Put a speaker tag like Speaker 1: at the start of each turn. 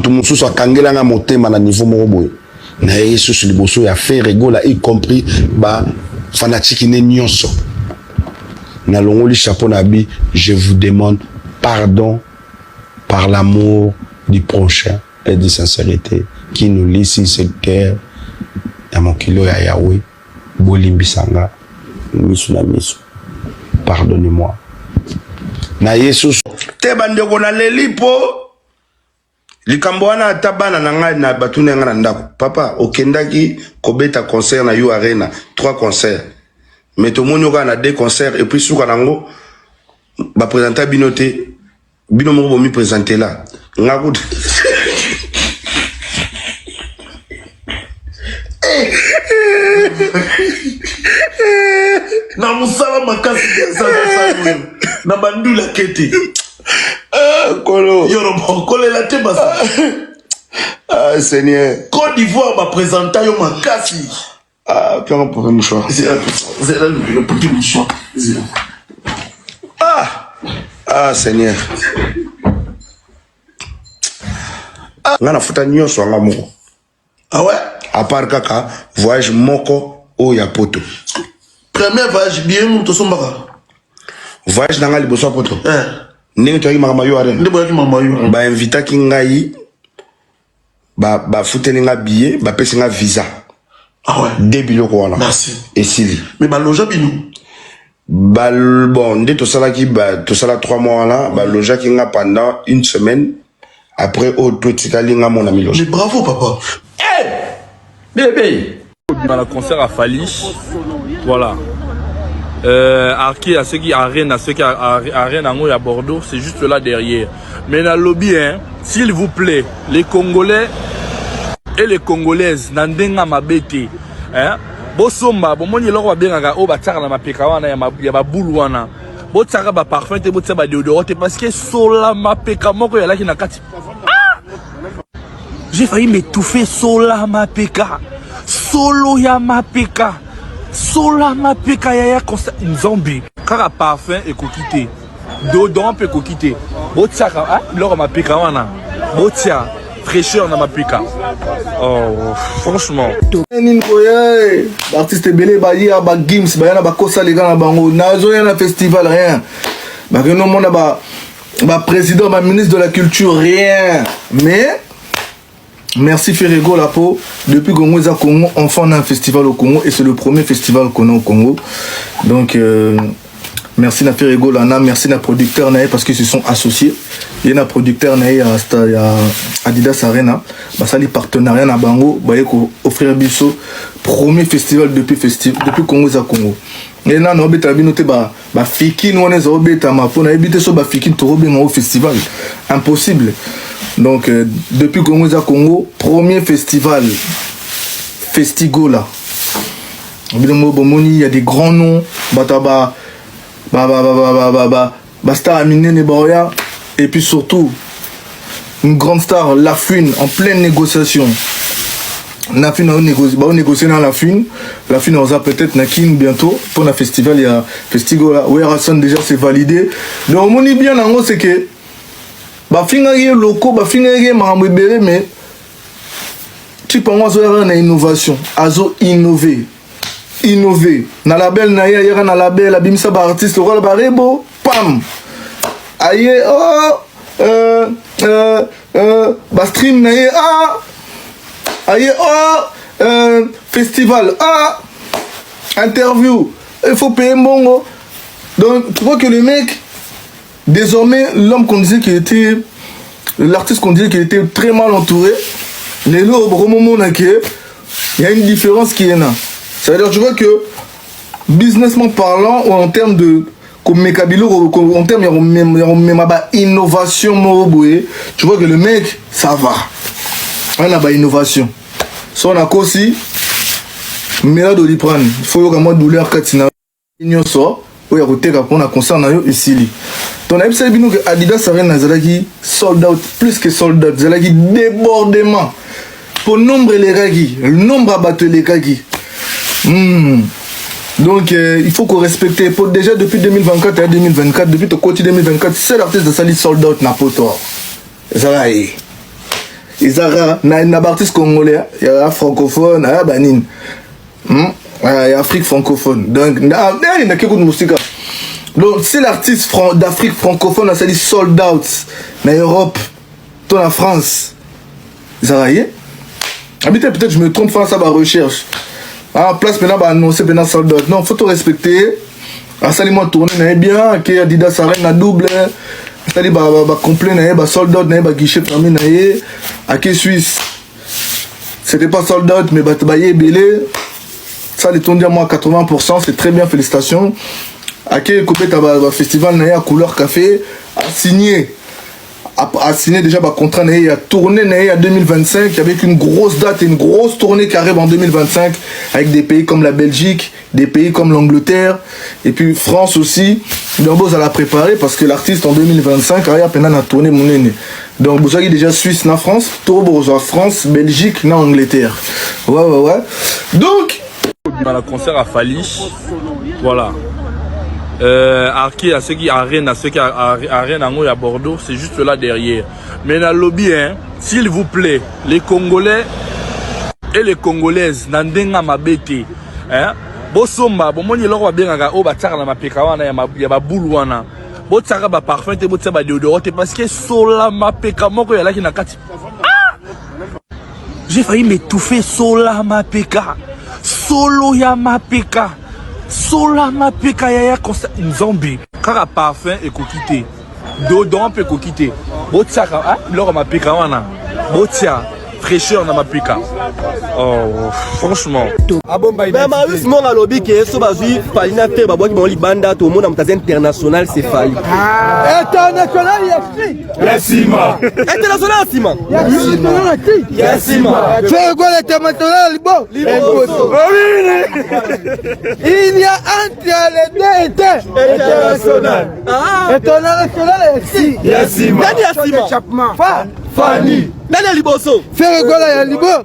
Speaker 1: tout mon sous kangela nga motema na niveau moroboy na yesu sur liboso ya fait rigola y compris ba fanatique ne nyonso na longoli chapeau na bi je vous demande pardon par l'amour du prochain et de sincérité qui nous lie sur cette terre ya mokilo ya Yahweh bolimbisanga misu na misu pardonnez-moi na yesu te bande ko na lelipo likambo wana atabana na ngai na batune nga na ndako papa okendaki kobeta concert na You Arena 3 concerts mais to monyo ka na 2 concerts et puis suka nango ba présenter binoté bino mo mi présenter là ngaku
Speaker 2: na musala makasi ça na bandula keti
Speaker 1: Kolo
Speaker 2: yoro mokole la te basa
Speaker 1: ah Seigneur
Speaker 2: Côte d'Ivoire va présenter yo makasi
Speaker 1: ah puis on peut me choix
Speaker 2: c'est là le petit mouchoir
Speaker 1: ah Seigneur ngana futa nyonso nga moko
Speaker 2: ah ouais
Speaker 1: à part kaka voyage moko o ya poto
Speaker 2: premier voyage bien nous to sombaka
Speaker 1: voyage na nga liboso poto
Speaker 2: ndenge
Speaker 1: toyaki makama You Arena
Speaker 2: ndebo yaki mama yo
Speaker 1: ba invitaki ngai ba futeli nga billet ba pesi nga visa
Speaker 2: ah ouais
Speaker 1: débilo ko wana
Speaker 2: merci
Speaker 1: et Sili
Speaker 2: mais ba loja bino
Speaker 1: ba bon nde to salaki ba to sala 3 mois là ba lojaki nga pendant 1 semaine après au to tikali nga mon ami loge
Speaker 2: mais bravo papa
Speaker 3: bébé dans le concert à Fali voilà Arki à ceux qui arènent à ceux qui arènent à Bordeaux c'est juste là derrière mais dans le lobby hein, s'il vous plaît les Congolais et les Congolaises nandenga mabete hein bosomba bomoni loko babengaka o bataka na mapeka wana ya babulu wana botaka ba parfum te botsa ba déodorant parce que sola mapeka moko ya laki na kati j'ai failli m'étouffer sola mapeka solo ya mapeka sola mapeka ya une zombie kaka parfum et kokité déodorant pe kokité botaka ah loko mapeka wana botia fraîcheur na mapeka oh franchement
Speaker 4: nini koya artiste belé ba ya ba games ba yana ba kosa les gars na bango nazo yana festival rien ba que no mona ba président ba ministre de la culture rien mais merci Ferrego la peau depuis Congo za Congo enfin on a un festival au Congo et c'est le premier festival qu'on a au Congo donc merci na Ferrego là merci na producteur na parce qu'ils se sont associés il y a un producteur na ya Adidas Arena ba sali partenariat na bango ba yeko offrir biso premier festival depuis Congo za Congo et là no beta bino te ba fiki no na zo beta ma pona ebite so ba fiki to robe au festival impossible donc depuis Congo za Congo premier festival Festigola il y a des grands noms bataba star Aminene Baoya et puis surtout une grande star La Fune en pleine négociation. La Fune on négocie dans La Fune on va peut-être nakin bientôt pour le festival il y a Festigola où Rasson déjà c'est validé donc on est bien en c'est que ba finga ye loko ba finga ye mahamwe bere mais tu penses à innovation azo innover na label na ya na label abimisa ba artiste rôle ba rebo pam aye ba stream na ye aye festival interview il faut payer mongo donc tu vois que le mec désormais l'homme qu'on disait qu'il était l'artiste qu'on disait qu'il était très mal entouré les lots au moment il y a une différence qui est là. C'est-à-dire, tu vois que, businessment parlant, ou en termes de, comme Mekabilo, en termes d'innovation, tu vois que le mec, ça va. On a pas innovation. Si on a aussi, mais là, il faut que moi, douleur, Katina, il sort, ou il y a côté qu'on a concerne ici. Donc, on a vu que Adidas Arena, sold out, plus que sold out, débordement. Pour nombre les ragis, le nombre à battre les ragis. Donc il faut qu'on respecte déjà depuis 2024 à 2024 depuis le côté 2024 c'est l'artiste de Sali sold out na poto ça va Izara, na artiste congolais, il y a francophone, il y a Banin. Il y a Afrique francophone. Donc, il y a beaucoup de musique. Donc, si l'artiste d'Afrique francophone a dit sold out, en Europe, dans la France, Izara, peut-être je me trompe face à ma recherche. En place maintenant, annoncer maintenant sold out. Non, il faut tout respecter. À ça, moi tourner bien, que Adidas Arena na double. Ça dit complet na sold out na guichet fermé na à qui Suisse. C'était pas sold out mais baye belé. Ça les tourne moi à 80%, c'est très bien, félicitations. À qui coupé ta festival na à couleur café a signé déjà un contrat à tourner en 2025 avec une grosse date et une grosse tournée qui arrive en 2025 avec des pays comme la Belgique, des pays comme l'Angleterre et puis France aussi. Donc vous allez la préparer parce que l'artiste en 2025 a peine à tourner mon aîné. Donc vous avez déjà Suisse na France, Togo France, Belgique na Angleterre. Ouais. Donc
Speaker 3: dans le concert à Fali, voilà. Arki à ceux qui arènent à ceux qui arènent à Bordeaux, c'est juste là derrière. Mais dans le lobby, hein, s'il vous plaît, les Congolais et les Congolaises, n'andenga mabete, hein, bosomba, bomoni loko babengaka o bataka na mapeka wana ya babulu wana. Botaka ba parfum te botaka ba déodorant parce que sola mapeka moko ya laki na kati. J'ai failli m'étouffer sola mapeka. Solo ya mapeka. Sola mapeka ya nzombi. Kaka parfum et kokite. Dodon peut kokite. Botaka ah loko mapeka wana. Botia fraîcheur na mapeka. Oh franchement.
Speaker 5: Mais Marius Monga lobby qui est so bazui Falina te baboti bon libanda to mona mutaze international c'est Fali.
Speaker 6: International Yassima.
Speaker 5: International Yassima.
Speaker 6: Yassima. Fais quoi l'international bon. Il y a entre les deux international. International Yassima.
Speaker 5: Dani Yassima.
Speaker 6: Fani.
Speaker 5: Dani Liboso.
Speaker 6: Fais quoi là Liboso.